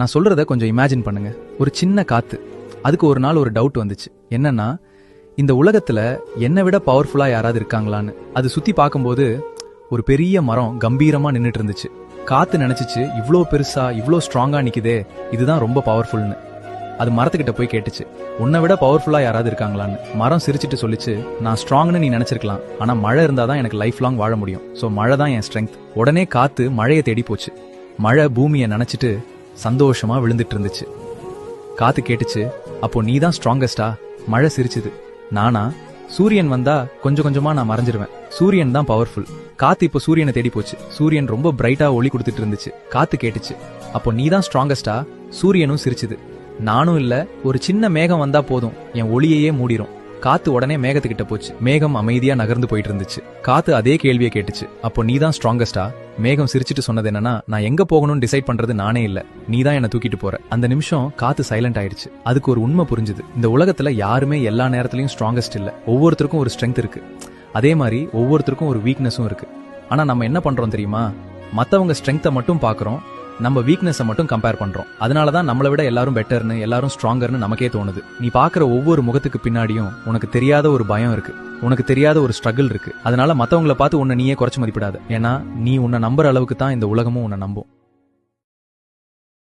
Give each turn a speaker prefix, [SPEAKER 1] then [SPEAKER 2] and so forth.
[SPEAKER 1] நான் சொல்றத கொஞ்சம் இமேஜின் பண்ணுங்க. ஒரு சின்ன காத்து. அதுக்கு ஒரு நாள் ஒரு டவுட் வந்துச்சு. என்னன்னா, இந்த உலகத்துல என்னை விட பவர்ஃபுல்லா யாராவது இருக்காங்களான்னு. அது சுத்தி பார்க்கும்போது ஒரு பெரிய மரம் கம்பீரமா நின்னுட்டு இருந்துச்சு. காத்து நினைச்சிச்சு, இவ்ளோ பெருசா இவ்ளோ ஸ்ட்ராங்கா நிக்குதே, இதுதான் ரொம்ப பவர்ஃபுல்னு. அது மரத்துக்கிட்ட போய் கேட்டுச்சு, உன்னை விட பவர்ஃபுல்லா யாராவது இருக்காங்களான்னு. மரம் சிரிச்சிட்டு சொல்லிச்சு, நான் ஸ்ட்ராங்னு நீ நினைச்சிருக்கலாம், ஆனா மழை இருந்தாதான் எனக்கு லைஃப் லாங் வாழ முடியும். சோ மழை தான் என் ஸ்ட்ரென்த். உடனே காத்து மழையை தேடி போச்சு. மழை பூமியை நினைச்சிட்டு சந்தோஷமா விழுந்துட்டு இருந்துச்சு. காத்து கேட்டுச்சு, அப்போ நீ தான் ஸ்ட்ராங்கஸ்டா? மழை சிரிச்சுது, நானா? சூரியன் வந்தா கொஞ்சம் கொஞ்சமா நான் மறைஞ்சிருவேன். சூரியன் தான் பவர்ஃபுல். காத்து இப்போ சூரியனை தேடி போச்சு. சூரியன் ரொம்ப பிரைட்டா ஒளி கொடுத்துட்டு இருந்துச்சு. காத்து கேட்டுச்சு, அப்போ நீ தான் ஸ்ட்ராங்கஸ்டா? சூரியனும் சிரிச்சுது, நானும் இல்ல, ஒரு சின்ன மேகம் வந்தா போதும், என் ஒளியையே மூடிரும். காத்து உடனே மேகத்துக்கிட்ட போச்சு. மேகம் அமைதியா நகர்ந்து போயிட்டு இருந்துச்சு. காத்து அதே கேள்வியை கேட்டுச்சு, அப்போ நீ தான் ஸ்ட்ராங்கஸ்டா? மேகம் சிரிச்சிட்டு சொன்னது என்னன்னா, நான் எங்க போகணும்னு டிசைட் பண்றது நானே இல்ல, நீ தான் என்ன தூக்கிட்டு போற. அந்த நிமிஷம் காத்து சைலண்ட் ஆயிடுச்சு. அதுக்கு ஒரு உண்மை புரிஞ்சுது. இந்த உலகத்துல யாருமே எல்லா நேரத்திலயும் ஸ்ட்ராங்கஸ்ட் இல்ல. ஒவ்வொருத்தருக்கும் ஒரு ஸ்ட்ரென்த் இருக்கு. அதே மாதிரி ஒவ்வொருத்தருக்கும் ஒரு வீக்னஸும் இருக்கு. ஆனா நம்ம என்ன பண்றோம் தெரியுமா? மத்தவங்க ஸ்ட்ரென்த்தை மட்டும் பாக்குறோம், நம்ம வீக்னஸை மட்டும் கம்பேர் பண்றோம். அதனாலதான் நம்மளை விட எல்லாரும் பெட்டர்னு, எல்லாரும் ஸ்ட்ராங்கர்னு நமக்கே தோணுது. நீ பாக்குற ஒவ்வொரு முகத்துக்கு பின்னாடியும் உனக்கு தெரியாத ஒரு பயம் இருக்கு, உனக்கு தெரியாத ஒரு ஸ்ட்ரகிள் இருக்கு. அதனால மத்தவங்களை பார்த்து உன்னை நீயே குறைச்சு மதிப்பிடாத. ஏன்னா நீ உன்னை நம்புற அளவுக்கு தான் இந்த உலகமும் உன்னை நம்பும்.